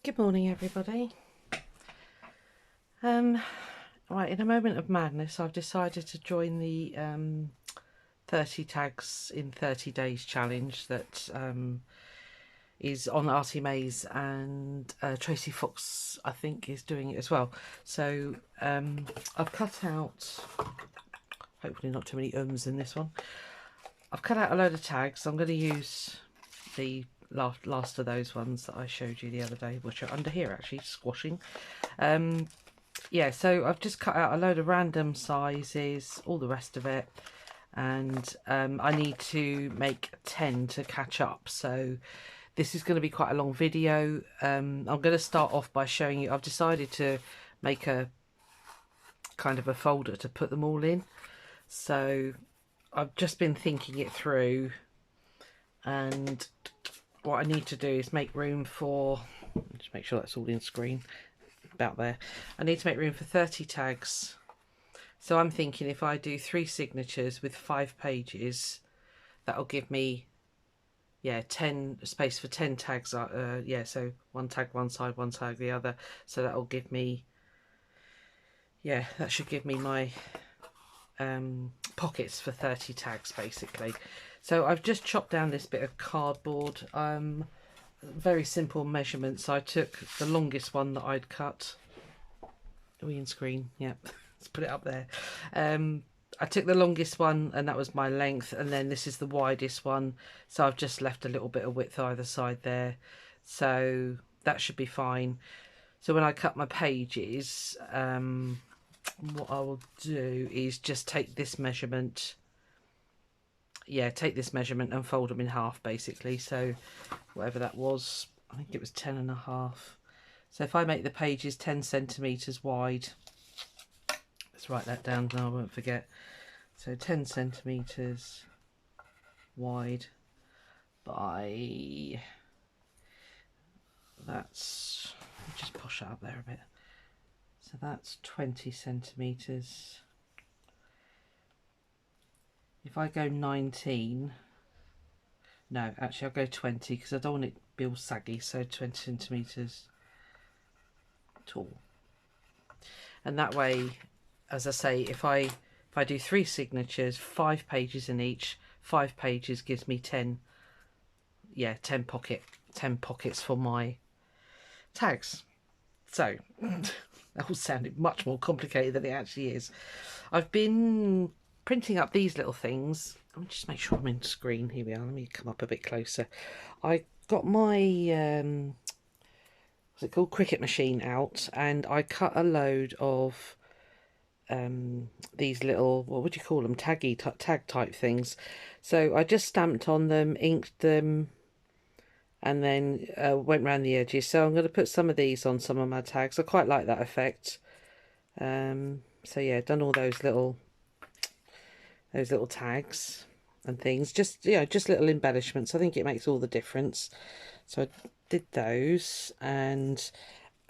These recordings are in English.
Good morning, everybody. Right, in a moment of madness, I've decided to join the 30 tags in 30 days challenge that is on Arty and Tracey Fox, I think, is doing it as well. So I've cut out, hopefully not too many ums in this one. I've cut out a load of tags. I'm going to use the last of those ones that I showed you the other day, which are under here actually, squashing. Yeah, so I've just cut out a load of random sizes, all the rest of it, and I need to make 10 to catch up. So this is going to be quite a long video. I'm going to start off by showing you, I've decided to make a kind of a folder to put them all in. So I've just been thinking it through, and what I need to do is make room for, just make sure that's all in screen, about there. I need to make room for 30 tags. So I'm thinking if I do 3 signatures with 5 pages, that'll give me, yeah, 10 space for 10 tags. Yeah, so one tag one side, one tag the other. So that'll give me, yeah, that should give me my pockets for 30 tags basically. So I've just chopped down this bit of cardboard. Very simple measurements. I took the longest one that I'd cut. Are we in screen? Yep. Let's put it up there. I took the longest one and that was my length, and then this is the widest one, so I've just left a little bit of width either side there, so that should be fine. So when I cut my pages, what I will do is just take this measurement, take this measurement and fold them in half basically. So whatever that was, I think it was 10.5. So if I make the pages 10 centimeters wide, let's write that down so I won't forget. So 10 centimeters wide by, that's, just push it up there a bit. So that's 20 centimeters. If I go 19, no, actually I'll go 20 because I don't want it to be all saggy. So 20 centimeters tall. And that way, as I say, if I do 3 signatures, 5 pages in each, 5 pages gives me 10, yeah, 10 pockets for my tags. So that all sounded much more complicated than it actually is. I've been printing up these little things. Let me just make sure I'm in screen. Here we are. Let me come up a bit closer. I got my what's it called, cricket machine out, and I cut a load of these little, what would you call them, tag type things. So I just stamped on them, inked them, and then went around the edges. So I'm going to put some of these on some of my tags. I quite like that effect. So yeah, done all those little tags and things, just, you know, just little embellishments. I think it makes all the difference. So I did those, and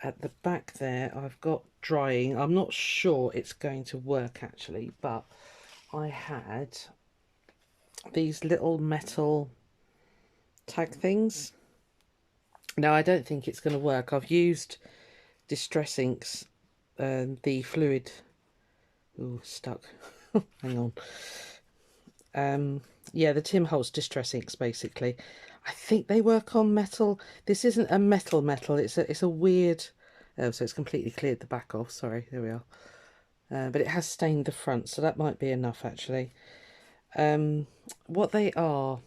at the back there I've got drying. I'm not sure it's going to work actually, but I had these little metal tag things. Now I don't think it's going to work. I've used Distress Inks, the fluid, ooh, stuck. Hang on. Yeah, the Tim Holtz Distress Inks basically. I think they work on metal. This isn't a metal. It's a weird. Oh, so it's completely cleared the back off. Sorry, there we are. But it has stained the front, so that might be enough actually. What they are,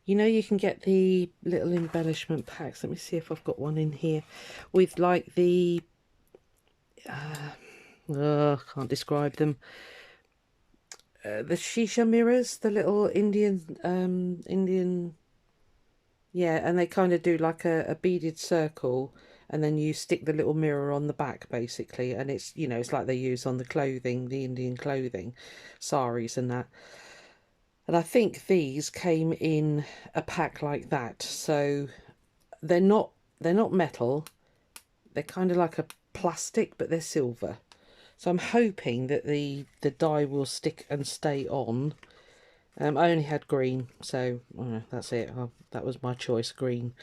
you know, you can get the little embellishment packs. Let me see if I've got one in here with like the. Can't describe them. The shisha mirrors, the little Indian, yeah, and they kind of do like a beaded circle, and then you stick the little mirror on the back basically, and it's, you know, it's like they use on the clothing, the Indian clothing, saris and that. And I think these came in a pack like that. So they're not metal, they're kind of like a plastic, but they're silver. So I'm hoping that the dye will stick and stay on, I only had green, so that's it. That was my choice, green.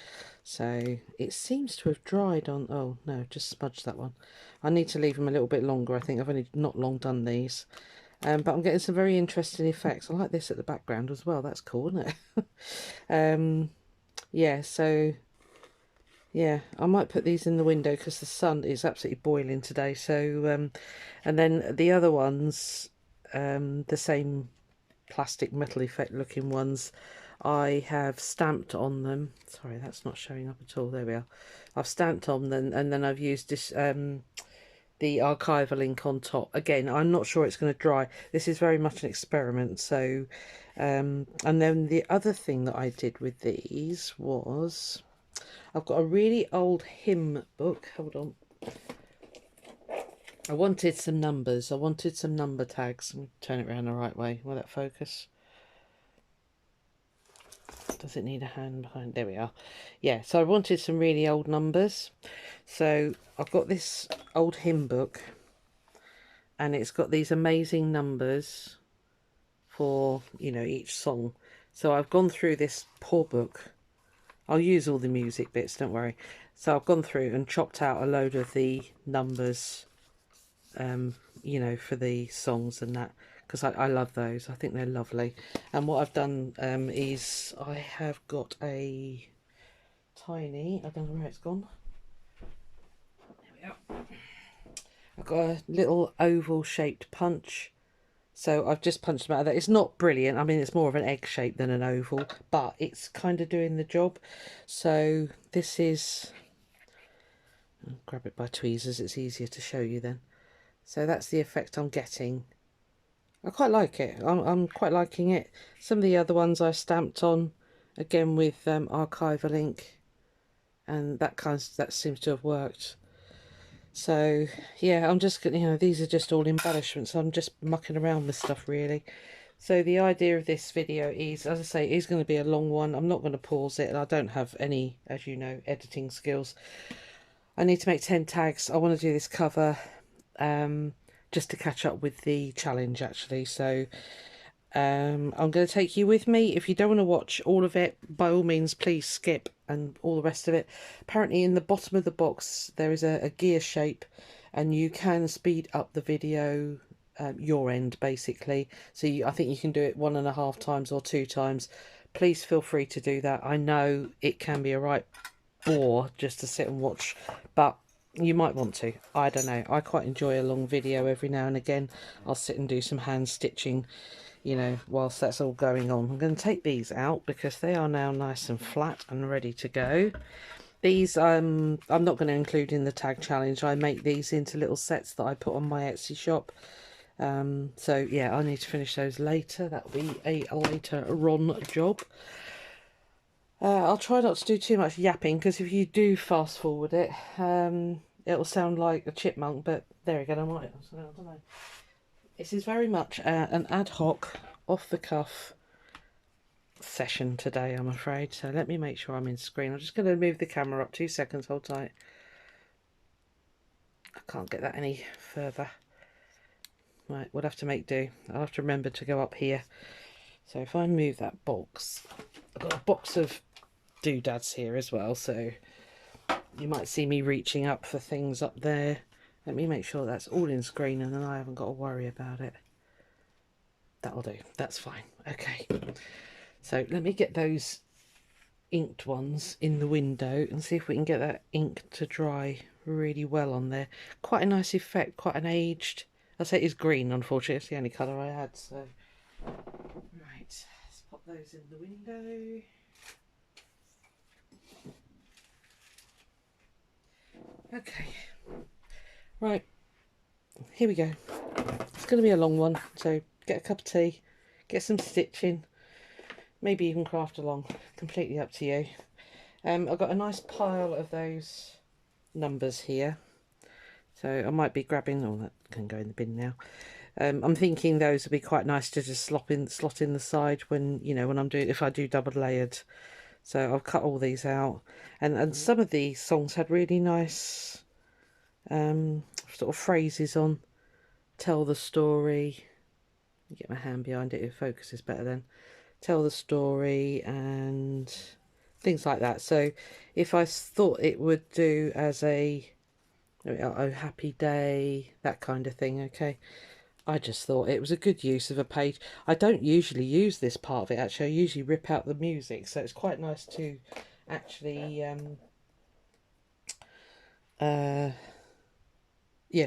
So it seems to have dried on. Oh no, just smudged that one. I need to leave them a little bit longer. I think I've only not long done these. But I'm getting some very interesting effects. I like this at the background as well. That's cool, isn't it? Yeah, so yeah, I might put these in the window because the sun is absolutely boiling today. So, and then the other ones, the same plastic metal effect looking ones, I have stamped on them. Sorry, that's not showing up at all. There we are. I've stamped on them, and then I've used this the archival ink on top. Again, I'm not sure it's going to dry. This is very much an experiment. So, and then the other thing that I did with these was, I've got a really old hymn book. Hold on. I wanted some numbers. I wanted some number tags. Let me turn it around the right way. Will that focus? Does it need a hand behind? There we are. Yeah, so I wanted some really old numbers. So I've got this old hymn book, and it's got these amazing numbers for, you know, each song. So I've gone through this poor book. I'll use all the music bits, don't worry. So I've gone through and chopped out a load of the numbers, you know, for the songs and that, because I love those. I think they're lovely. And what I've done is I have got a tiny, I don't know where it's gone. There we go. I've got a little oval shaped punch. So I've just punched them out of that. It's not brilliant. I mean, it's more of an egg shape than an oval, but it's kind of doing the job. So this is, I'll grab it by tweezers. It's easier to show you then. So that's the effect I'm getting. I quite like it. I'm quite liking it. Some of the other ones I stamped on, again with archival ink, and that seems to have worked. So yeah, I'm just, you know, these are just all embellishments. I'm just mucking around with stuff really. So the idea of this video is, as I say, it is going to be a long one. I'm not going to pause it, and I don't have any, as you know, editing skills. I need to make 10 tags. I want to do this cover just to catch up with the challenge actually. So I'm going to take you with me. If you don't want to watch all of it, by all means please skip and all the rest of it. Apparently in the bottom of the box there is a gear shape, and you can speed up the video your end basically. So I think you can do it 1.5 times or 2 times. Please feel free to do that. I know it can be a right bore just to sit and watch, but you might want to. I don't know. I quite enjoy a long video every now and again. I'll sit and do some hand stitching, you know, whilst that's all going on. I'm going to take these out because they are now nice and flat and ready to go. These I'm not going to include in the tag challenge. I make these into little sets that I put on my Etsy shop. So yeah, I need to finish those later. That'll be a later on job. I'll try not to do too much yapping, because if you do fast forward it, it'll sound like a chipmunk, but there again, I don't know. This is very much an ad hoc, off the cuff session today, I'm afraid. So let me make sure I'm in screen. I'm just going to move the camera up 2 seconds, hold tight. I can't get that any further. Right, we'll have to make do. I'll have to remember to go up here. So if I move that box, I've got a box of doodads here as well, so you might see me reaching up for things up there. Let me make sure that's all in screen, and then I haven't got to worry about it. That'll do. That's fine. Okay. So let me get those inked ones in the window and see if we can get that ink to dry really well on there. Quite a nice effect. Quite an aged. I'll say it is green, unfortunately. It's the only colour I had. So right, let's pop those in the window. Okay, right, here we go. It's going to be a long one, so get a cup of tea, get some stitching, maybe even craft along, completely up to you. I've got a nice pile of those numbers here, so I might be grabbing, oh, that can go in the bin now. I'm thinking those would be quite nice to just slot in the side when, you know, when I'm doing, if I do double layered. So I've cut all these out, and some of these songs had really nice sort of phrases on. Tell the story. Get my hand behind it, it focuses better then. tell the story and things like that. So if I thought it would do as a happy day, that kind of thing, okay, I just thought it was a good use of a page. I don't usually use this part of it, actually. I usually rip out the music, so it's quite nice to actually yeah,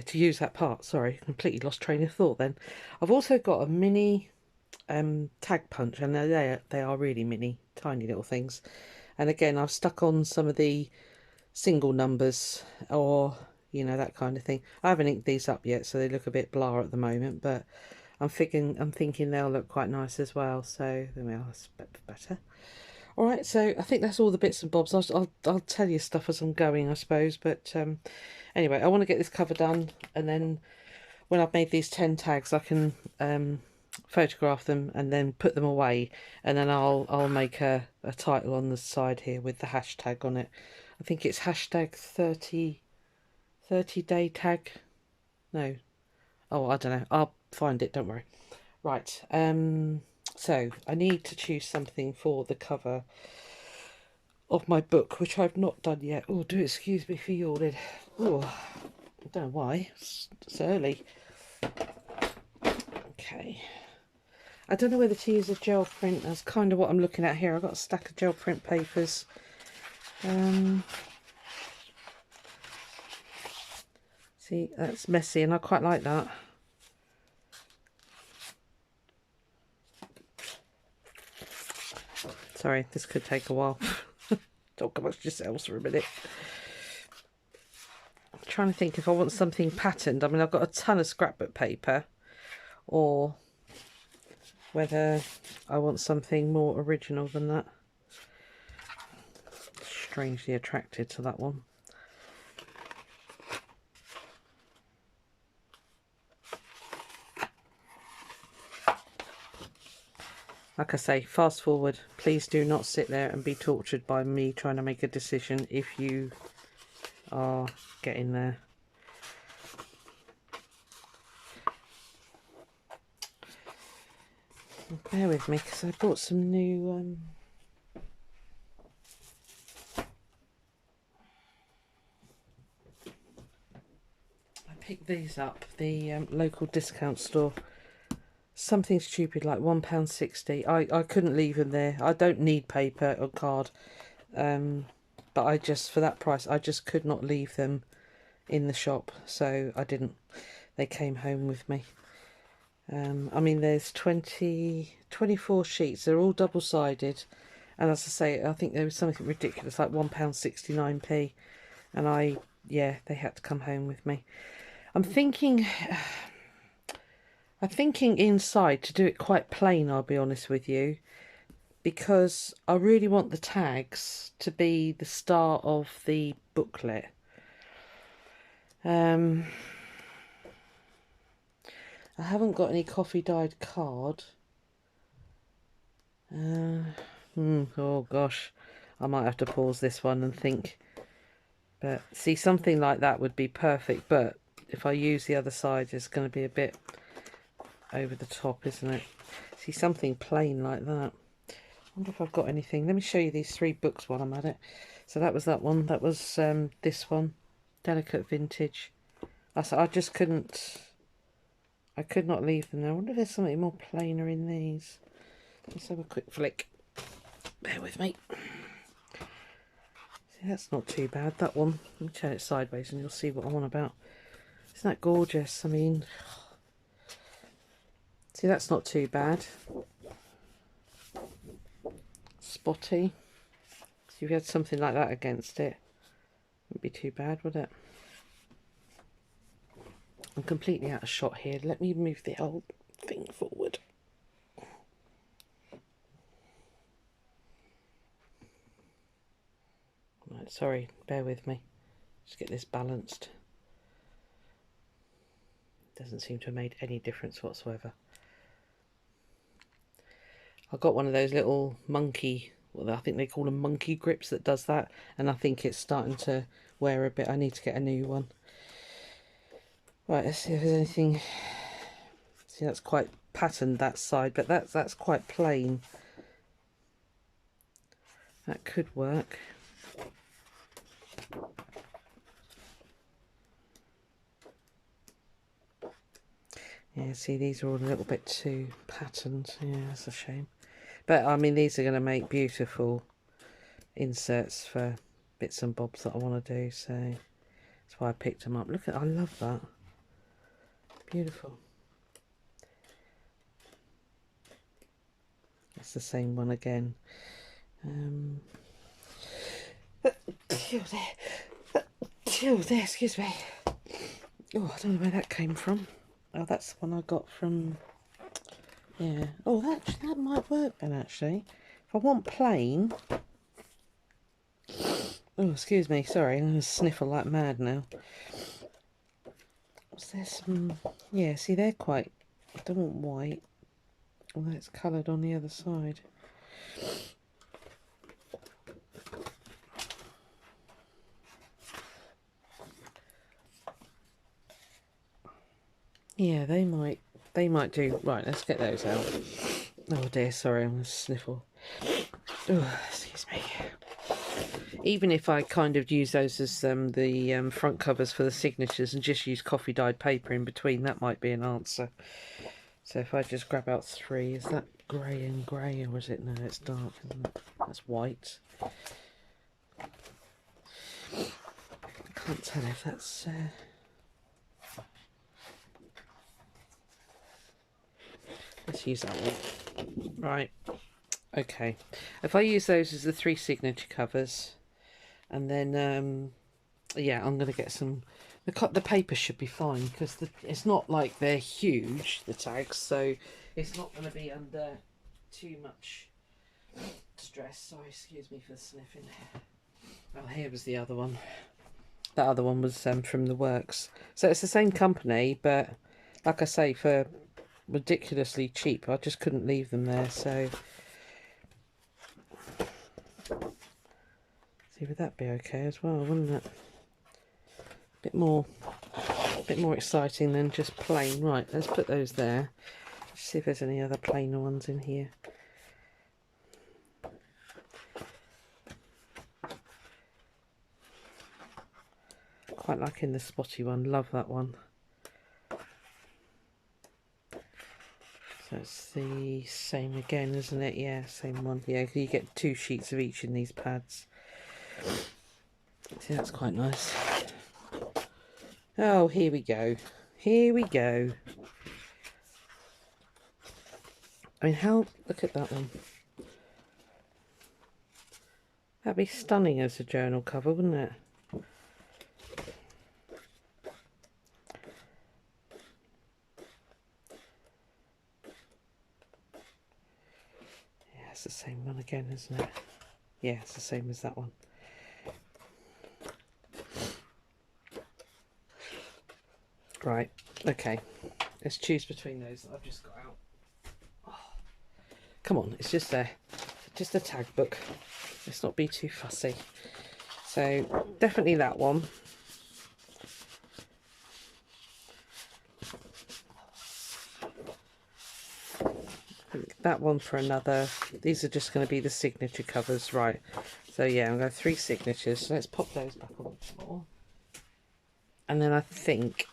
to use that part. Sorry, completely lost train of thought then. I've also got a mini tag punch, and they are really mini, tiny little things. And again, I've stuck on some of the single numbers, or you know, that kind of thing. I haven't inked these up yet, so they look a bit blah at the moment, but I'm thinking they'll look quite nice as well. So there we are, that's better. All right, so I think that's all the bits and bobs. I'll tell you stuff as I'm going, I suppose. But anyway, I want to get this cover done, and then when I've made these 10 tags, I can photograph them and then put them away, and then I'll make a title on the side here with the hashtag on it. I think it's hashtag 30 day tag. No, oh, I don't know. I'll find it. Don't worry. Right. So I need to choose something for the cover of my book, which I've not done yet. Oh, do excuse me for yawning. Oh, I don't know why. It's early. Okay. I don't know whether to use a gel print. That's kind of what I'm looking at here. I've got a stack of gel print papers. See, that's messy, and I quite like that. Sorry, this could take a while. Talk amongst yourselves for a minute. I'm trying to think if I want something patterned. I mean, I've got a ton of scrapbook paper, or whether I want something more original than that. Strangely attracted to that one. Like I say, fast forward. Please do not sit there and be tortured by me trying to make a decision if you are getting there. Bear with me, because I bought some new I picked these up, the local discount store. Something stupid like £1.60. I couldn't leave them there. I don't need paper or card, but I just, for that price, I just could not leave them in the shop, so I didn't. They came home with me. I mean, there's 24 sheets. They're all double-sided, and as I say, I think there was something ridiculous like £1.69p, and yeah, they had to come home with me. I'm thinking inside to do it quite plain, I'll be honest with you, because I really want the tags to be the star of the booklet. I haven't got any coffee dyed card. Oh gosh, I might have to pause this one and think. But see, something like that would be perfect, but if I use the other side, it's going to be a bit over the top, isn't it? See, something plain like that. I wonder if I've got anything. Let me show you these 3 books while I'm at it. So that was that one. That was this one, Delicate Vintage. I just couldn't. I could not leave them there. I wonder if there's something more plainer in these. Let's have a quick flick. Bear with me. See, that's not too bad. That one. Let me turn it sideways and you'll see what I'm on about. Isn't that gorgeous? I mean, see, that's not too bad. Spotty. So if you had something like that against it, wouldn't be too bad, would it? I'm completely out of shot here. Let me move the whole thing forward. Right, sorry, bear with me. Just get this balanced. Doesn't seem to have made any difference whatsoever. I've got one of those little monkey, well, I think they call them monkey grips, that does that, and I think it's starting to wear a bit. I need to get a new one. Right, let's see if there's anything. See, that's quite patterned, that side, but that's quite plain. That could work. Yeah, see, these are all a little bit too patterned. Yeah, that's a shame. But, I mean, these are going to make beautiful inserts for bits and bobs that I want to do. So, that's why I picked them up. Look at, I love that. Beautiful. It's the same one again. There, excuse me. Oh, I don't know where that came from. Oh, that's the one I got from... Yeah. Oh, that might work then, actually. If I want plain... Oh, excuse me. Sorry, I'm going to sniffle like mad now. What's this? Yeah, see, they're quite... I don't want white. Although it's coloured on the other side. Yeah, they might do. Right, let's get those out. Oh dear, sorry, I'm going to sniffle. Oh, excuse me. Even if I kind of use those as the front covers for the signatures and just use coffee dyed paper in between, that might be an answer. So if I just grab out 3, is that grey and grey, or is it? No, it's dark, isn't it? That's white. I can't tell if that's... Let's use that one. Right. Okay. If I use those as the 3 signature covers, and then, yeah, I'm going to get some... The paper should be fine, because it's not like they're huge, the tags, so it's not going to be under too much stress. Sorry, excuse me for the sniffing. Well, here was the other one. That other one was from the works. So it's the same company, but like I say, for ridiculously cheap, I just couldn't leave them there. So, see, would that be okay as well, wouldn't it? Bit more exciting than just plain. Right, let's put those there. Let's see if there's any other plainer ones in here. Quite liking the spotty one. Love that one. So it's the same again, isn't it? Yeah, same one. Yeah, you get 2 sheets of each in these pads. See, that's quite nice. Oh, here we go. Here we go. I mean, look at that one. That'd be stunning as a journal cover, wouldn't it? Yeah, it's the same one again, isn't it? Yeah, it's the same as that one. Right, okay. Let's choose between those that I've just got out. Oh, come on, it's just a tag book. Let's not be too fussy. So, definitely that one. That one for another. These are just going to be the signature covers, right? So yeah, I'm going to 3 signatures. So let's pop those back on the floor. And then I think,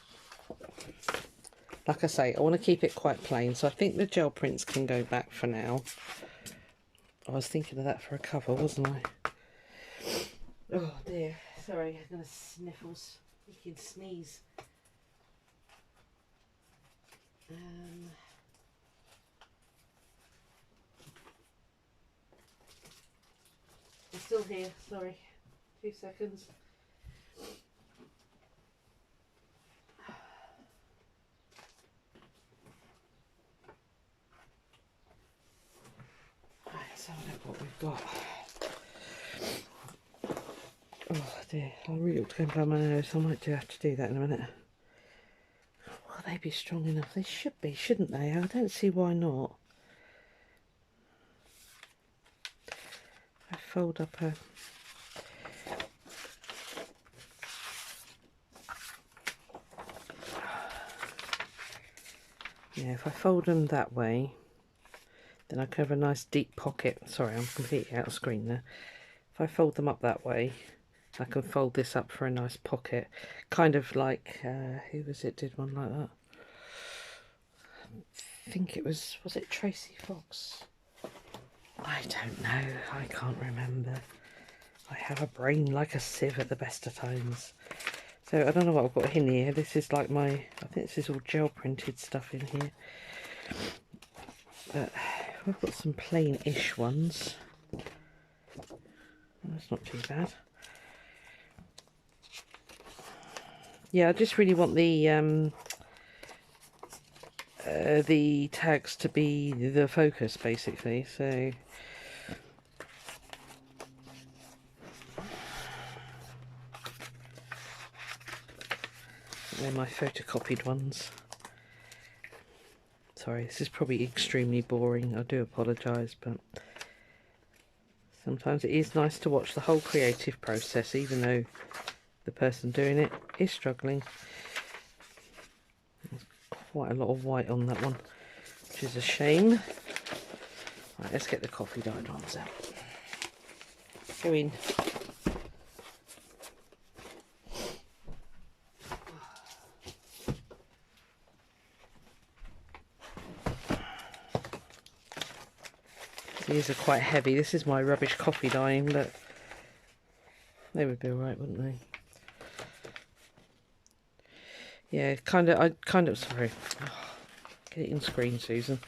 like I say, I want to keep it quite plain. So I think the gel prints can go back for now. I was thinking of that for a cover, wasn't I? Oh dear, sorry, I'm going to sniffles. You can sneeze. I'm still here, sorry. 2 seconds. Right, let's have a look what we've got. Oh dear, I really ought to go and blow my nose. I might have to do that in a minute. Will they be strong enough? They should be, shouldn't they? I don't see why not. I fold up a... Yeah, if I fold them that way, then I can have a nice deep pocket. Sorry, I'm completely out of screen there. if I fold them up that way, I can fold this up for a nice pocket. Kind of like, who was it did one like that? I think it was it Tracey Fox? I don't know, I can't remember. I have a brain like a sieve at the best of times. So I don't know what I've got in here. This is like my, I think this is all gel printed stuff in here. But I've got some plain-ish ones. That's not too bad. Yeah, I just really want the tags to be the focus, basically. So they're my photocopied ones. Sorry, this is probably extremely boring. I do apologise, but sometimes it is nice to watch the whole creative process, even though the person doing it is struggling. There's quite a lot of white on that one, which is a shame. Right, let's get the coffee dyed ones out. Go in. These are quite heavy. This is my rubbish coffee dyeing, but they would be alright, wouldn't they? Yeah, sorry. Oh, get it in screen, Susan.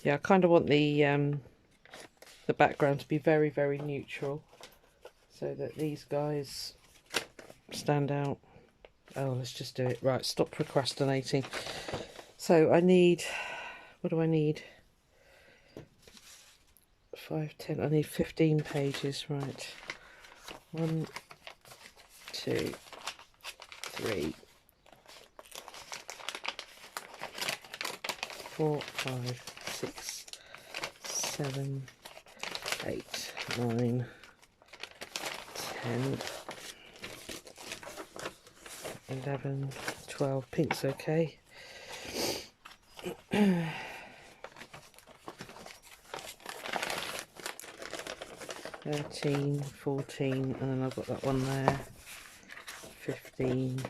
Yeah, I kind of want the background to be very, very neutral, so that these guys stand out. Oh, let's just do it. Right, stop procrastinating. So I need, what do I need? 5, 10, I need 15 pages, right. 1, 2, 3, 4, 5, 6, 7, 8, 9, 10, 11, 12, pink's okay. 13, 14, and then I've got that one there, 15,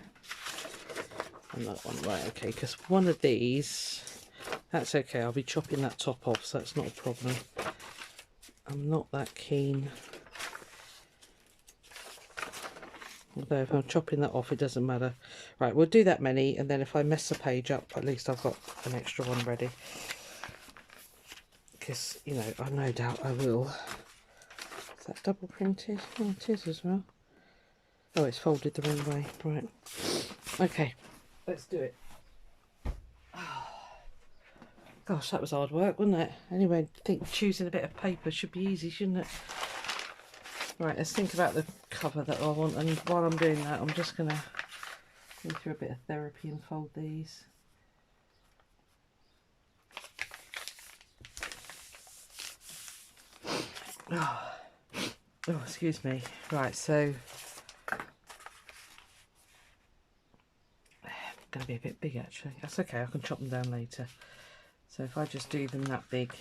and that one, right, okay, because one of these, that's okay, I'll be chopping that top off, so that's not a problem. I'm not that keen, although if I'm chopping that off it doesn't matter. Right, we'll do that many, and then if I mess the page up, at least I've got an extra one ready, because, you know, I've no doubt I will. Is that double printed? Oh, it is as well. Oh, it's folded the wrong way. Right. Okay, let's do it. Oh, gosh, that was hard work, wasn't it? Anyway, I think choosing a bit of paper should be easy, shouldn't it? Right, let's think about the cover that I want. And while I'm doing that, I'm just going to go through a bit of therapy and fold these. Oh, excuse me. Right, so going to be a bit big actually. That's okay, I can chop them down later. So if I just do them that big,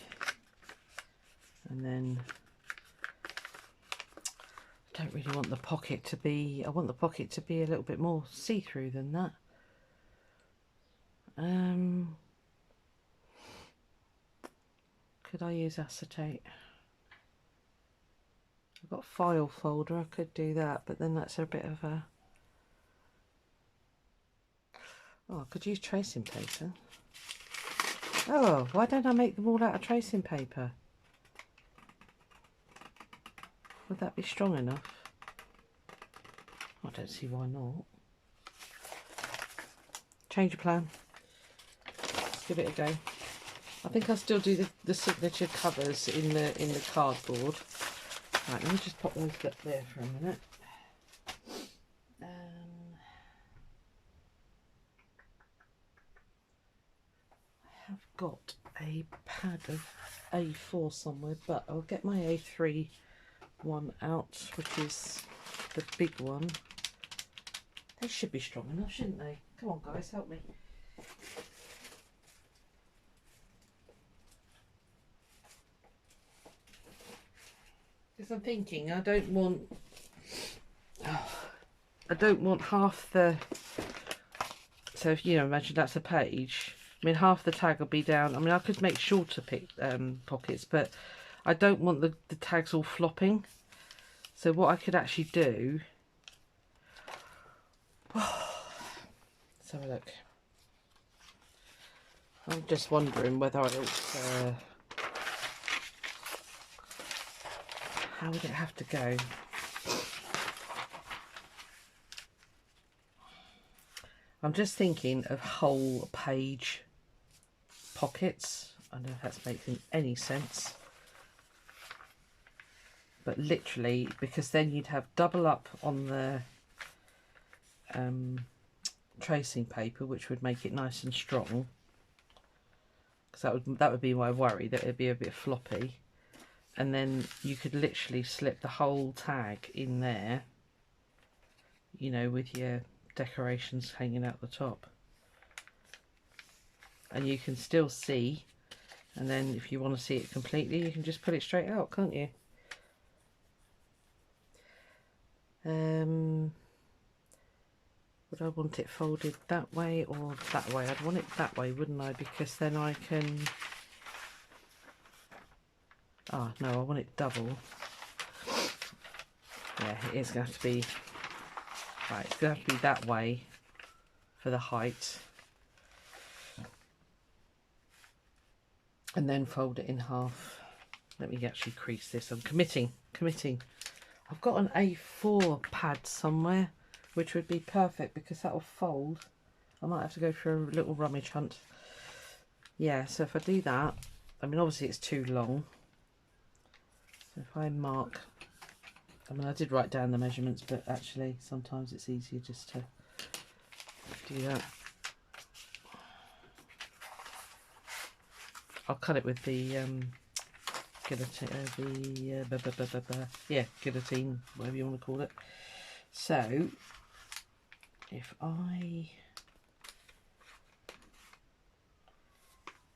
and then I don't really want the pocket to be, I want the pocket to be a little bit more see-through than that. Could I use acetate? I've got a file folder, I could do that, but then that's a bit of a... Oh, I could use tracing paper. Oh, why don't I make them all out of tracing paper? Would that be strong enough? I don't see why not. Change of plan. Let's give it a go. I think I'll still do the signature covers in the cardboard. Right, let me just pop those up there for a minute. I have got a pad of A4 somewhere, but I'll get my A3 one out, which is the big one. They should be strong enough, shouldn't they? Come on guys, help me. Because I'm thinking I don't want half the, so if you know, imagine that's a page. I mean, half the tag will be down. I mean, I could make shorter pockets, but I don't want the tags all flopping. So what I could actually do, let's have a look. I'm just wondering whether I ought how would it have to go? I'm just thinking of whole page pockets. I don't know if that's making any sense. But literally, because then you'd have double up on the tracing paper, which would make it nice and strong. Because that would be my worry, that it'd be a bit floppy. And then you could literally slip the whole tag in there, you know, with your decorations hanging out the top. And you can still see, and then if you want to see it completely, you can just put it straight out, can't you? Would I want it folded that way or that way? I'd want it that way, wouldn't I? Because then I can... Oh, no, I want it double. Yeah, it is going to have to be... Right, it's going to have to be that way for the height. And then fold it in half. Let me actually crease this. I'm committing. I've got an A4 pad somewhere, which would be perfect because that'll fold. I might have to go for a little rummage hunt. Yeah, so if I do that, I mean, obviously it's too long. So if I mark, I mean, I did write down the measurements, but actually sometimes it's easier just to do that. I'll cut it with the guillotine, guillotine, whatever you want to call it. So if I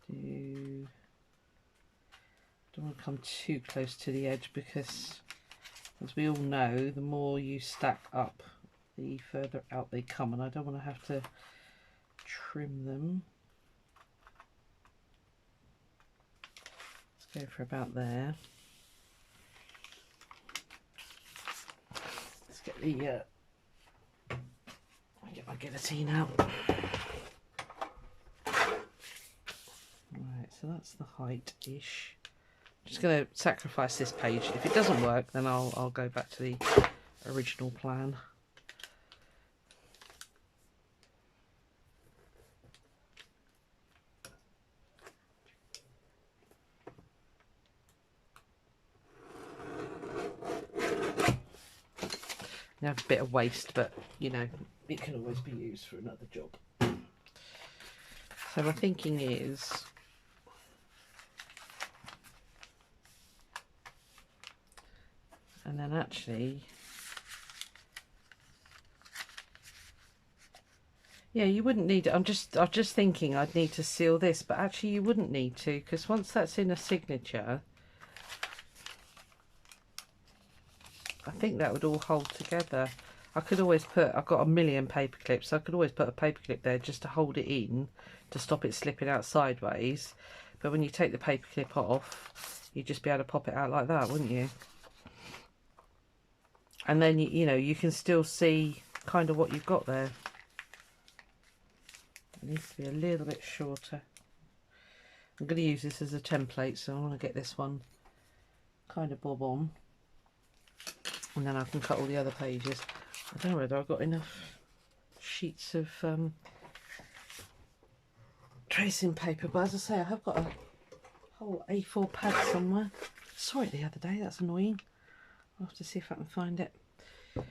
don't want to come too close to the edge, because as we all know, the more you stack up, the further out they come, and I don't want to have to trim them. Let's go for about there. Let's get the get my guillotine out. Right, so that's the height-ish. I'm just going to sacrifice this page. If it doesn't work, then I'll go back to the original plan. You have a bit of waste, but you know, it can always be used for another job. So my thinking is, and then actually, yeah, you wouldn't need it. I'm just thinking I'd need to seal this, but actually you wouldn't need to, because once that's in a signature, I think that would all hold together. I could always put, I've got a million paper clips, so I could always put a paper clip there just to hold it in, to stop it slipping out sideways. But when you take the paper clip off, you'd just be able to pop it out like that, wouldn't you? And then, you know, you can still see kind of what you've got there. It needs to be a little bit shorter. I'm going to use this as a template, so I want to get this one kind of bob on. And then I can cut all the other pages. I don't know whether I've got enough sheets of tracing paper, but as I say, I have got a whole A4 pad somewhere. I saw it the other day, that's annoying. I'll have to see if I can find it. I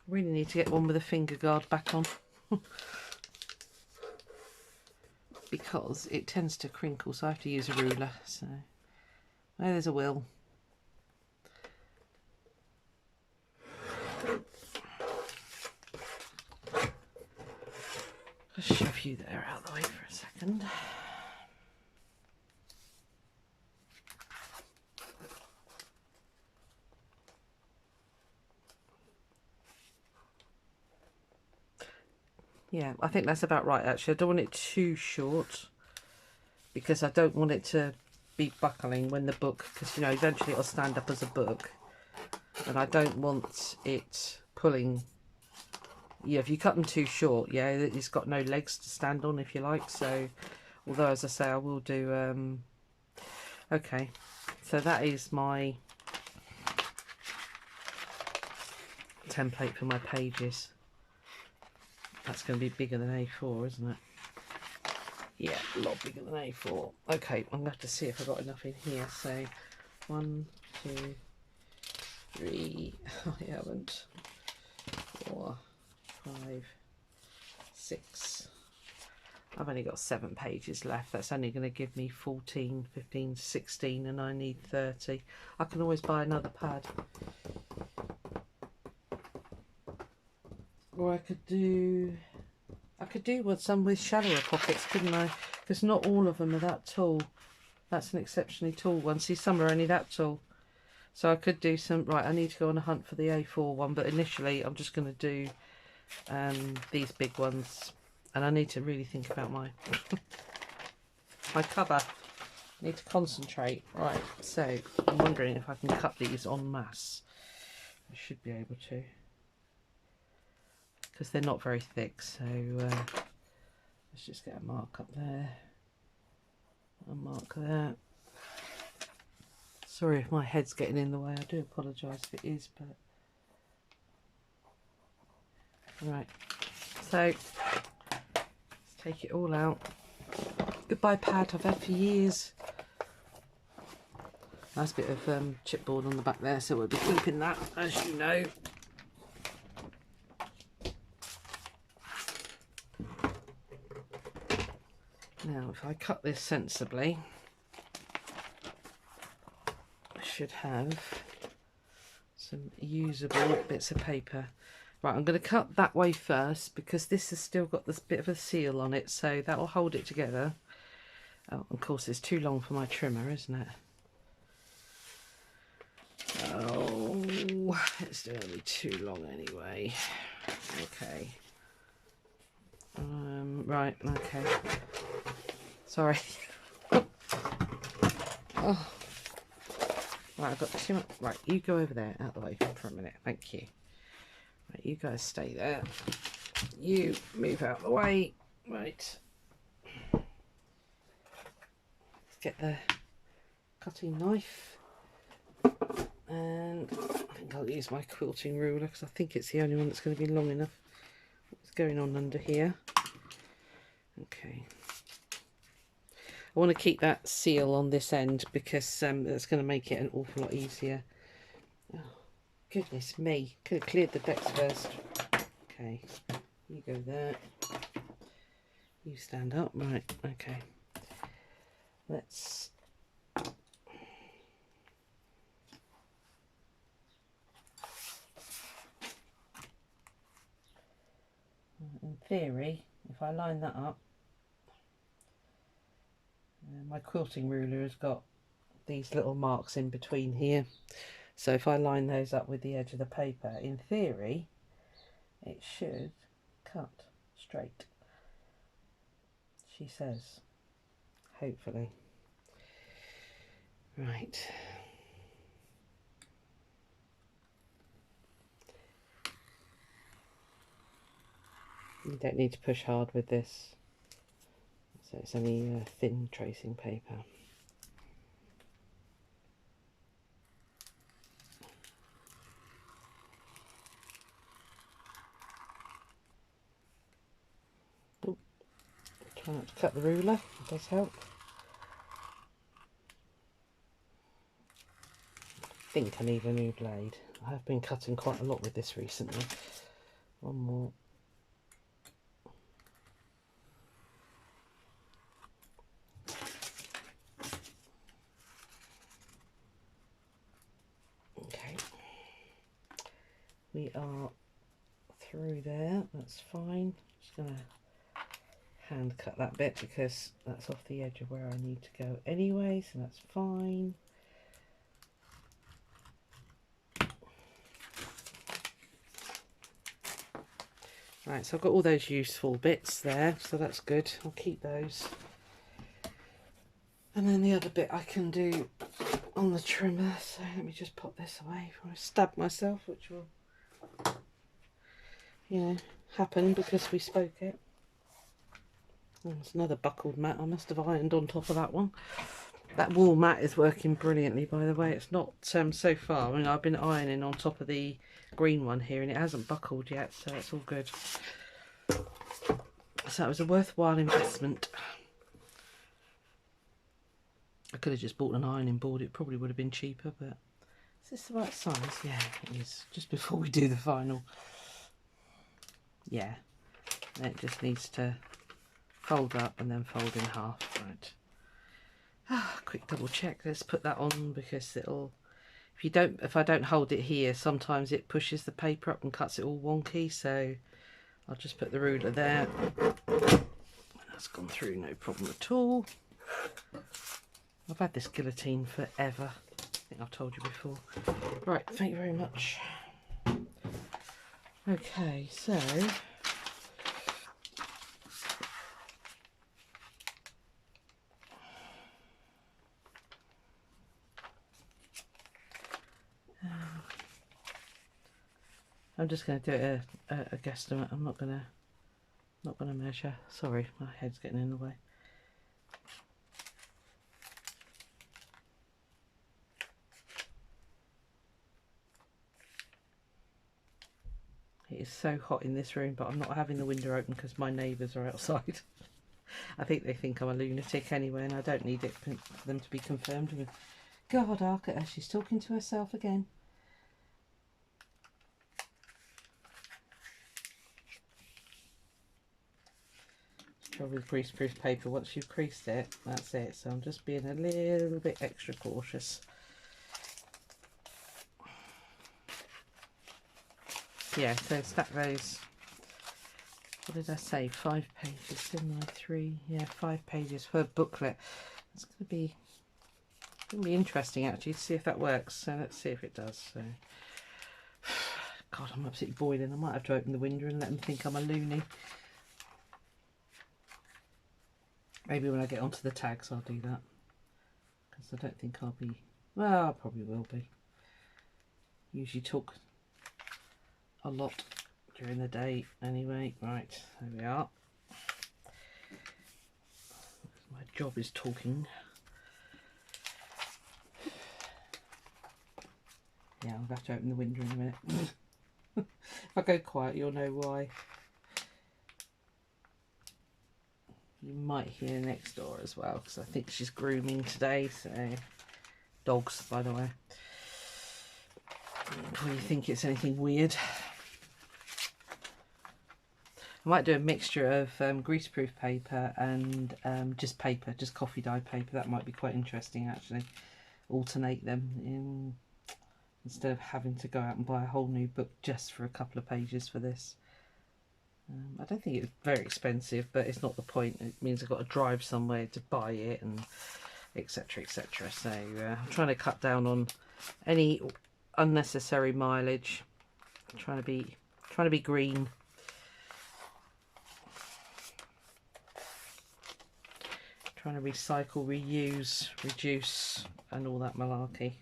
really need to get one with a finger guard back on. Because it tends to crinkle, so I have to use a ruler. So, oh, there's a will. Just shove you there out of the way for a second. Yeah, I think that's about right actually. I don't want it too short because I don't want it to be buckling when the book, because you know eventually it'll stand up as a book, and I don't want it pulling. Yeah, if you cut them too short, yeah, it's got no legs to stand on, if you like. So, although as I say, I will do. Okay, so that is my template for my pages. That's going to be bigger than A4, isn't it? Yeah, a lot bigger than A4. Okay, I'm going to have to see if I've got enough in here. So, 1, 2, 3, I haven't. 4, 5, 6. I've only got 7 pages left. That's only going to give me 14, 15, 16, and I need 30. I can always buy another pad. Or I could do some with shallower pockets, couldn't I? Because not all of them are that tall. That's an exceptionally tall one. See, some are only that tall. So I could do some. Right, I need to go on a hunt for the A4 one, but initially I'm just going to do these big ones, and I need to really think about my my cover. I need to concentrate. Right, so I'm wondering if I can cut these en masse. I should be able to, because they're not very thick. So let's just get a mark up there, a mark there. Sorry if my head's getting in the way, I do apologise if it is, but right, so let's take it all out. Goodbye pad I've had for years. Nice bit of chipboard on the back there, so we'll be keeping that, as you know. Now if I cut this sensibly, I should have some usable bits of paper. Right, I'm going to cut that way first because this has still got this bit of a seal on it, so that will hold it together. Oh, of course it's too long for my trimmer, isn't it? Oh, it's going to be too long anyway. Okay. Right, okay. Sorry. Oh. Right, I've got too much. Right, you go over there, out the way for a minute. Thank you. Right, you guys stay there. You move out the way. Right. Let's get the cutting knife. And I think I'll use my quilting ruler because I think it's the only one that's going to be long enough. What's going on under here? Okay. I want to keep that seal on this end because that's going to make it an awful lot easier. Oh, goodness me. Could have cleared the decks first. Okay. You go there. You stand up. Right. Okay. Let's... In theory, if I line that up, my quilting ruler has got these little marks in between here, so if I line those up with the edge of the paper, in theory it should cut straight, she says, hopefully. Right, you don't need to push hard with this. So it's only thin tracing paper. Ooh, try not to cut the ruler, it does help. I think I need a new blade. I have been cutting quite a lot with this recently. One more. We are through there, that's fine. Just going to hand cut that bit because that's off the edge of where I need to go anyway, so that's fine. Right, so I've got all those useful bits there, so that's good. I'll keep those. And then the other bit I can do on the trimmer. So let me just pop this away before I stab myself, which will, you know, happen because we spoke it. Oh, there's another buckled mat. I must have ironed on top of that one. That wool mat is working brilliantly, by the way. It's not so far. I mean, I've been ironing on top of the green one here and it hasn't buckled yet, so it's all good. So it was a worthwhile investment. I could have just bought an ironing board. It probably would have been cheaper, but is this the right size? Yeah, it is. Just before we do the final. Yeah, it just needs to fold up and then fold in half. Right. Quick double check. Let's put that on because it'll. If I don't hold it here, sometimes it pushes the paper up and cuts it all wonky. So I'll just put the ruler there. That's gone through, no problem at all. I've had this guillotine forever. I think I've told you before. Right, thank you very much. Okay, so I'm just going to do a guesstimate. I'm not going to measure. Sorry, my head's getting in the way. It is so hot in this room, but I'm not having the window open because my neighbours are outside. I think they think I'm a lunatic anyway, and I don't need it for them to be confirmed with. God, look at her, she's talking to herself again. Trouble with greaseproof paper, once you've creased it, that's it. So I'm just being a little bit extra cautious. Yeah, so stack those. What did I say? 5 pages, didn't I? 3, yeah, 5 pages per booklet. It's going to be interesting actually to see if that works. So let's see if it does. So, God, I'm absolutely boiling. I might have to open the window and let them think I'm a loony. Maybe when I get onto the tags, I'll do that because I don't think I'll be. Well, I probably will be. Usually talk a lot during the day anyway. Right, there we are. My job is talking. Yeah, I'll have to open the window in a minute. If I go quiet, you'll know why. You might hear next door as well because I think she's grooming today. So, dogs, by the way. Before you think it's anything weird. I might do a mixture of greaseproof paper and just coffee dye paper. That might be quite interesting actually. Alternate them instead of having to go out and buy a whole new book just for a couple of pages for this. I don't think it's very expensive, but it's not the point. It means I've got to drive somewhere to buy it and etc, etc. So I'm trying to cut down on any unnecessary mileage. I'm trying to be green. Trying to recycle, reuse, reduce and all that malarkey,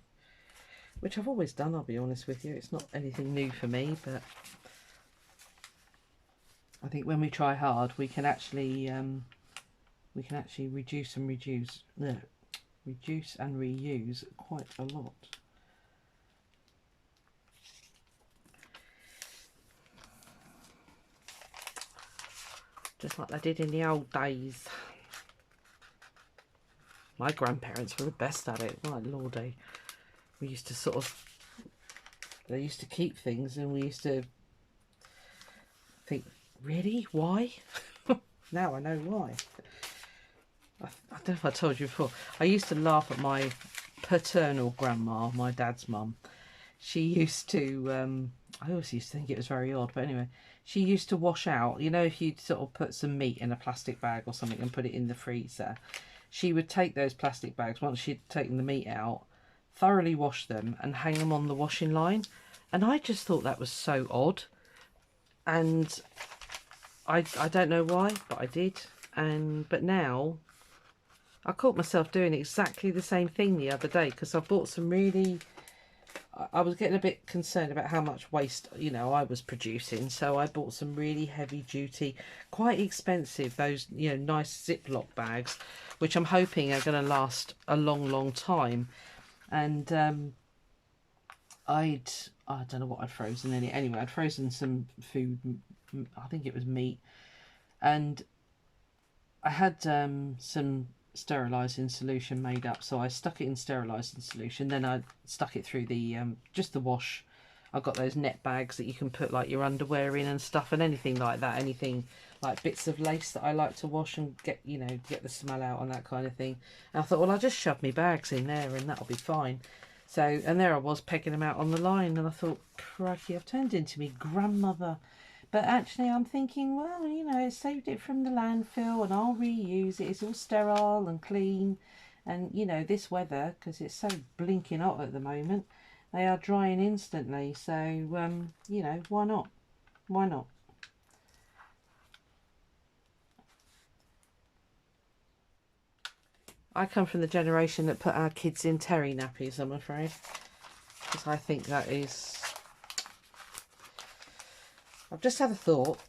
which I've always done, I'll be honest with you. It's not anything new for me, but I think when we try hard we can actually reduce and reuse quite a lot. Just like they did in the old days. My grandparents were the best at it. My lordy. We used to they used to keep things and we used to think, really? Why? Now I know why. I don't know if I told you before. I used to laugh at my paternal grandma, my dad's mum. She used to, I always used to think it was very odd, but anyway, she used to wash out, you know, if you'd sort of put some meat in a plastic bag or something and put it in the freezer, she would take those plastic bags, once she'd taken the meat out, thoroughly wash them and hang them on the washing line. And I just thought that was so odd. And I don't know why, but I did. But now I caught myself doing exactly the same thing the other day, because I bought some really... I was getting a bit concerned about how much waste, you know, I was producing. So I bought some really heavy duty, quite expensive, those, you know, nice Ziploc bags, which I'm hoping are going to last a long, long time. And I don't know what I'd frozen in it. Anyway, I'd frozen some food. I think it was meat. And I had some sterilising solution made up, so I stuck it in sterilising solution. Then I stuck it through the just the wash. I've got those net bags that you can put like your underwear in and stuff, and anything like that, anything like bits of lace that I like to wash and get, you know, get the smell out and that kind of thing. And I thought, well, I'll just shove my bags in there and that'll be fine. So, and there I was pegging them out on the line, and I thought, crikey, I've turned into me grandmother. But actually I'm thinking, well, you know, it saved it from the landfill and I'll reuse it. It's all sterile and clean. And, you know, this weather, because it's so blinking hot at the moment, they are drying instantly. So, you know, why not? Why not? I come from the generation that put our kids in terry nappies, I'm afraid. Because I think that is... I've just had a thought,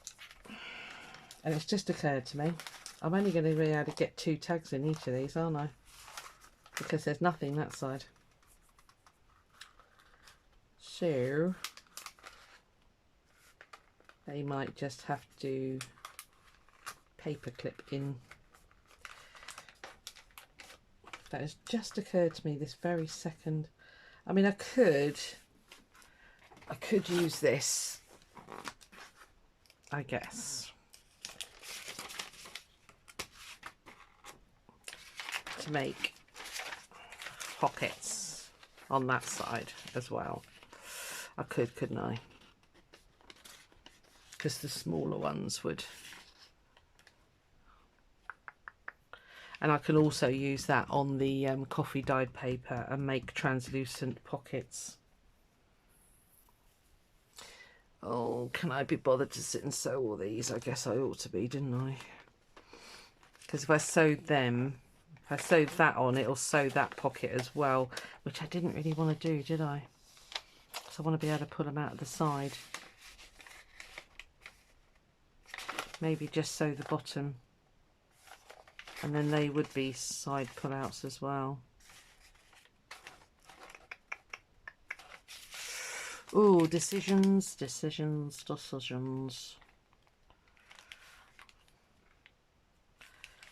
and it's just occurred to me. I'm only going to be able to get 2 tags in each of these, aren't I? Because there's nothing that side. So they might just have to paperclip in. That has just occurred to me this very second. I mean, I could use this, I guess, to make pockets on that side as well. I could, couldn't I? Because the smaller ones would. And I can also use that on the coffee dyed paper and make translucent pockets. Oh, can I be bothered to sit and sew all these? I guess I ought to be, didn't I? Because if I sewed them, if I sewed that on, it'll sew that pocket as well, which I didn't really want to do, did I? So I want to be able to pull them out of the side. Maybe just sew the bottom. And then they would be side pull-outs as well. Ooh, decisions.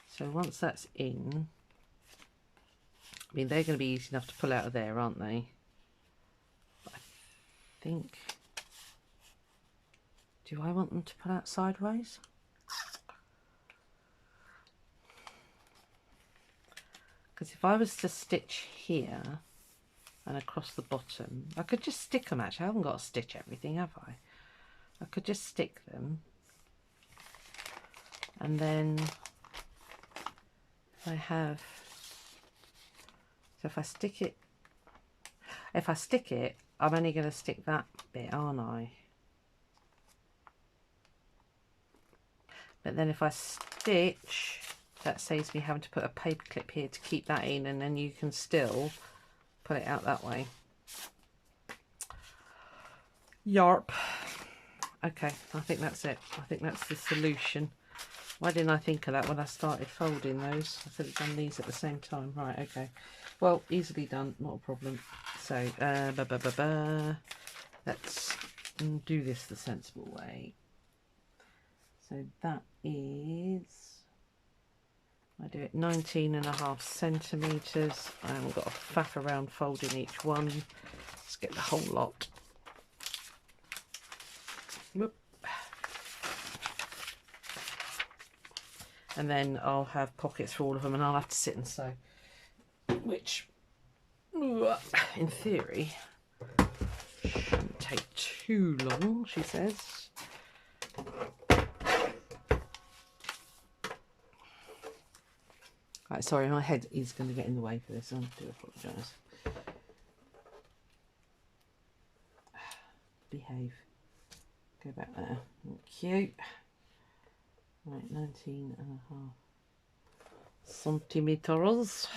So once that's in, I mean, they're going to be easy enough to pull out of there, aren't they? But I think, do I want them to pull out sideways? Because if I was to stitch here and across the bottom, I could just stick them actually. I haven't got to stitch everything, have I? I could just stick them. And then I have, so if I stick it, I'm only going to stick that bit, aren't I? But then if I stitch, that saves me having to put a paper clip here to keep that in, and then you can still put it out that way. Yarp. Okay, I think that's it. I think that's the solution. Why didn't I think of that when I started folding those? I could have done these at the same time. Right, okay. Well, easily done, not a problem. So, let's do this the sensible way. So that is, I do it 19.5 centimetres. I haven't got a faff around folding each one. Let's get the whole lot. Whoop. And then I'll have pockets for all of them, and I'll have to sit and sew, which in theory shouldn't take too long, she says. Right, sorry, my head is going to get in the way for this. I do apologise. Behave. Go back there. Thank you. Right, 19.5 centimeters.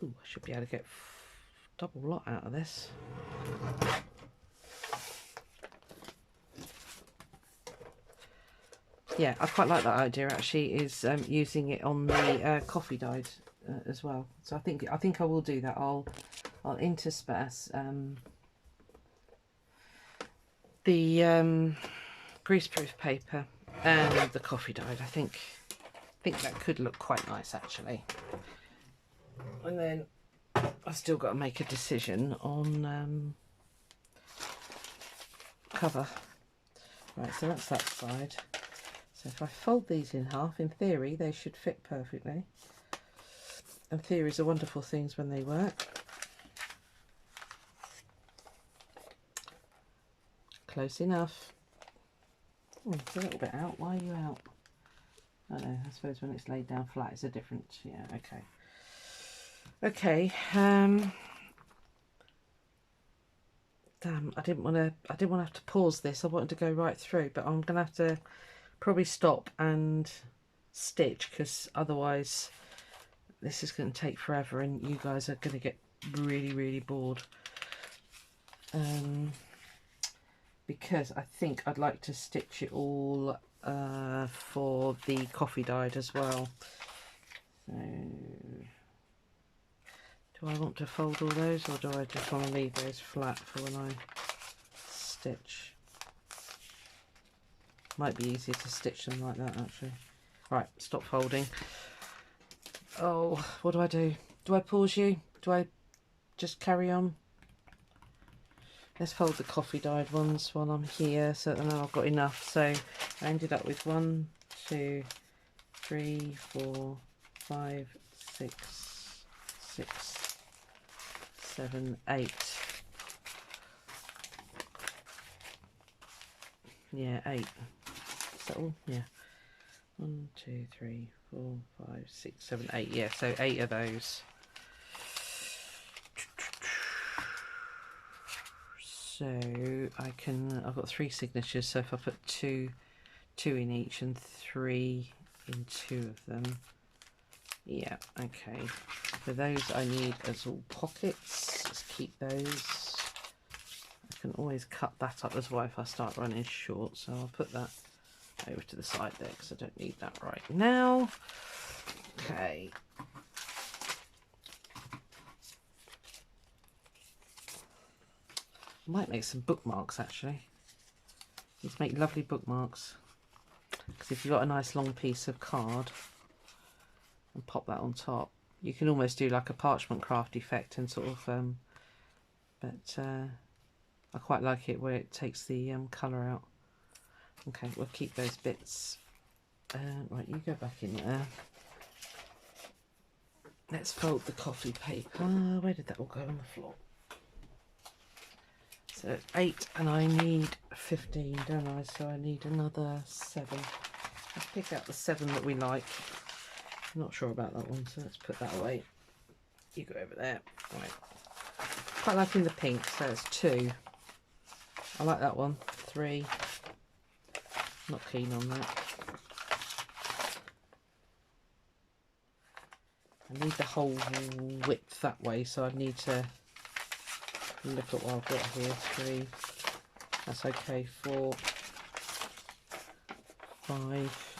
Ooh, I should be able to get double lot out of this. Yeah, I quite like that idea actually, is using it on the coffee dyed as well. So I think I will do that. I'll intersperse the greaseproof paper and the coffee dyed. I think that could look quite nice actually. And then I've still got to make a decision on cover. Right, so that's that side. So if I fold these in half, in theory they should fit perfectly. And theories are wonderful things when they work. Close enough. Oh, it's a little bit out. Why are you out? I don't know, I suppose when it's laid down flat it's a different, yeah, okay. Okay, damn, I didn't want to have to pause this. I wanted to go right through, but I'm gonna have to probably stop and stitch, because otherwise this is going to take forever and you guys are going to get really bored. Because I think I'd like to stitch it all for the coffee dyed as well. So do I want to fold all those, or do I just want to leave those flat for when I stitch? Might be easier to stitch them like that actually. Right, stop folding. Oh, what do I do? Do I pause you? Do I just carry on? Let's fold the coffee dyed ones while I'm here, so that now I've got enough. So I ended up with 1, 2, 3, 4, 5, 6, 7, 8. Yeah, 8. Is that all? Yeah. 1, 2, 3, 4, 5, 6, 7, 8. Yeah, so 8 of those. So I've got 3 signatures, so if I put two in each and 3 in 2 of them. Yeah, okay. For those I need as all pockets. Let's keep those. I can always cut that up as well if I start running short, so I'll put that over to the side there because I don't need that right now. Okay. I might make some bookmarks actually. Let's make lovely bookmarks. Because if you've got a nice long piece of card and pop that on top, you can almost do like a parchment craft effect and sort of, but I quite like it where it takes the colour out. Okay, we'll keep those bits. Right, you go back in there. Let's fold the coffee paper. Where did that all go on the floor? So it's 8 and I need 15, don't I? So I need another 7. Let's pick out the 7 that we like. I'm not sure about that one, so let's put that away. You go over there. Right. Quite liking the pink, so it's 2. I like that one. 3. Not keen on that. I need the whole width that way, so I need to look at what I've got here. 3. That's okay. 4. 5.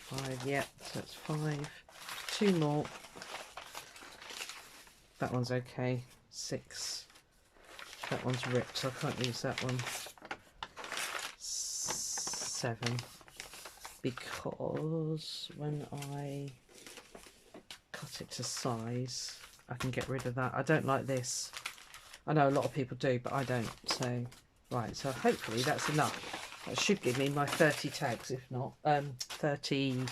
5. Yep. So it's 5. 2 more. That one's okay. 6. That one's ripped, so I can't use that one. 7. Because when I cut it to size, I can get rid of that. I don't like this. I know a lot of people do, but I don't. So, right, so hopefully that's enough. That should give me my 30 tags, if not 30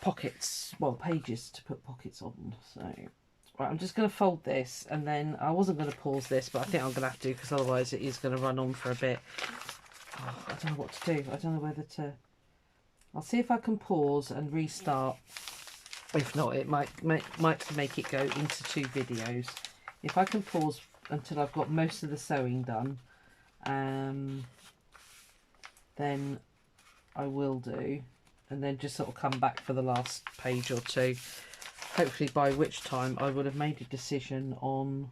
pockets, well, pages to put pockets on. So, right, I'm just going to fold this, and then I wasn't going to pause this, but I think I'm going to have to, because otherwise it is going to run on for a bit. Oh, I don't know what to do. I don't know whether to... I'll see if I can pause and restart. If not, it might make it go into 2 videos. If I can pause until I've got most of the sewing done, then I will do, and then just sort of come back for the last page or two, hopefully by which time I would have made a decision on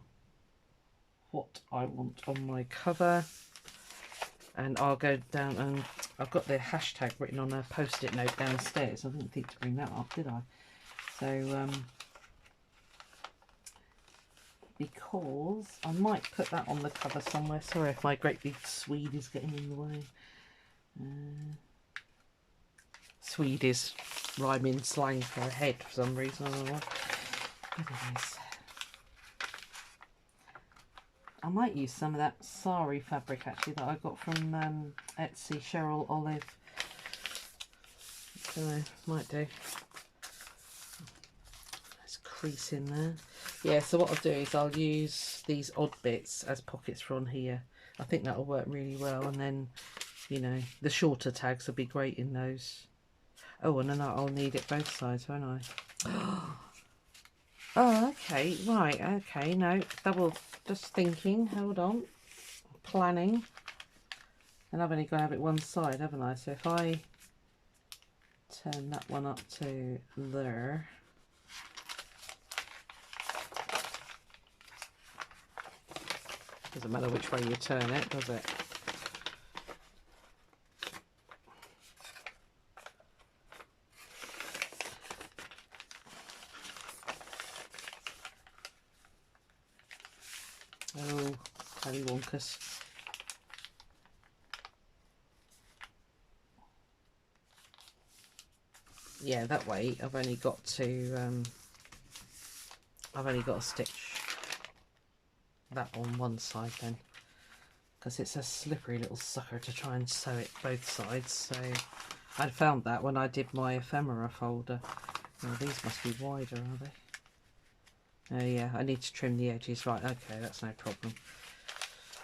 what I want on my cover. And I'll go down, and I've got the hashtag written on a post-it note downstairs. I didn't think to bring that up, did I? So because I might put that on the cover somewhere. Sorry if my great big Swede is getting in the way. Swede is rhyming slang for head for some reason. I don't know why. But it is. I might use some of that sari fabric actually that I got from Etsy, Cheryl Olive. So might do. There's a crease in there. Yeah, so what I'll do is I'll use these odd bits as pockets for on here. I think that'll work really well, and then, you know, the shorter tags will be great in those. Oh, and then I'll need it both sides, won't I? Oh, okay, right, okay, no, just thinking, hold on, planning, and I've only got to have it one side, haven't I? So if I turn that one up to there, doesn't matter which way you turn it, does it? Oh, Harry Wonkus. Yeah, that way I've only got to stitch that on one side then, because it's a slippery little sucker to try and sew it both sides. So I found that when I did my ephemera folder. Oh, these must be wider, are they? Oh yeah, I need to trim the edges. Right, okay, that's no problem.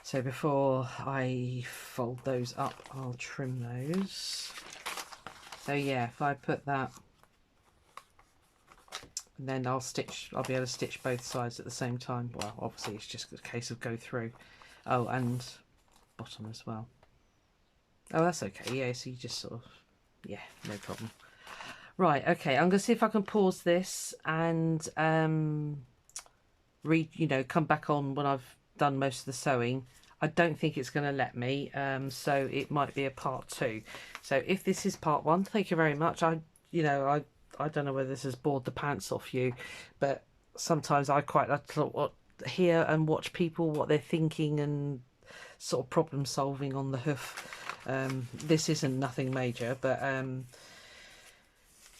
So before I fold those up, I'll trim those. So yeah, if I put that, and then I'll be able to stitch both sides at the same time. Well, obviously it's just a case of go through. Oh, and bottom as well. Oh, that's okay. Yeah, so you just sort of, yeah, no problem. Right, okay, I'm going to see if I can pause this and come back on when I've done most of the sewing. I don't think it's going to let me, so it might be a part 2. So if this is part 1, thank you very much. I don't know whether this has bored the pants off you, but sometimes I quite like to hear and watch people, what they're thinking and sort of problem solving on the hoof. This isn't nothing major, but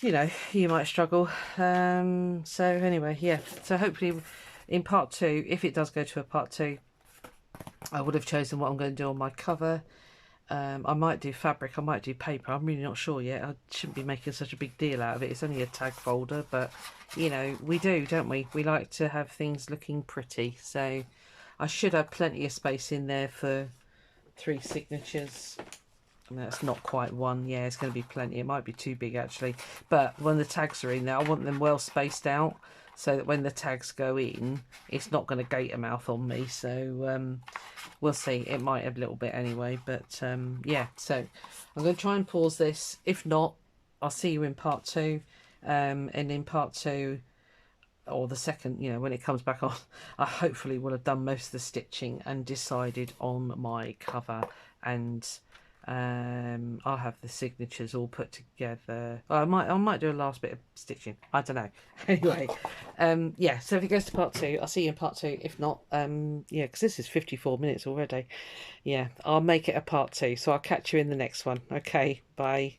you know, you might struggle. So anyway, yeah, so hopefully in part 2, if it does go to a part 2, I would have chosen what I'm going to do on my cover. I might do fabric, I might do paper, I'm really not sure yet. I shouldn't be making such a big deal out of it. It's only a tag folder, but you know, we do, don't we? We like to have things looking pretty. So I should have plenty of space in there for 3 signatures. That's not quite one. Yeah, it's going to be plenty. It might be too big actually, but when the tags are in there, I want them well spaced out so that when the tags go in, it's not going to gate a mouth on me. So we'll see. It might have a little bit anyway, but yeah, so I'm going to try and pause this. If not, I'll see you in part 2, and in part 2, or the second, you know, when it comes back on, I hopefully will have done most of the stitching and decided on my cover, and I'll have the signatures all put together. Well, I might do a last bit of stitching, I don't know. Anyway, yeah, so if it goes to part 2, I'll see you in part 2. If not, yeah, because this is 54 minutes already. Yeah, I'll make it a part 2, so I'll catch you in the next one. Okay, bye.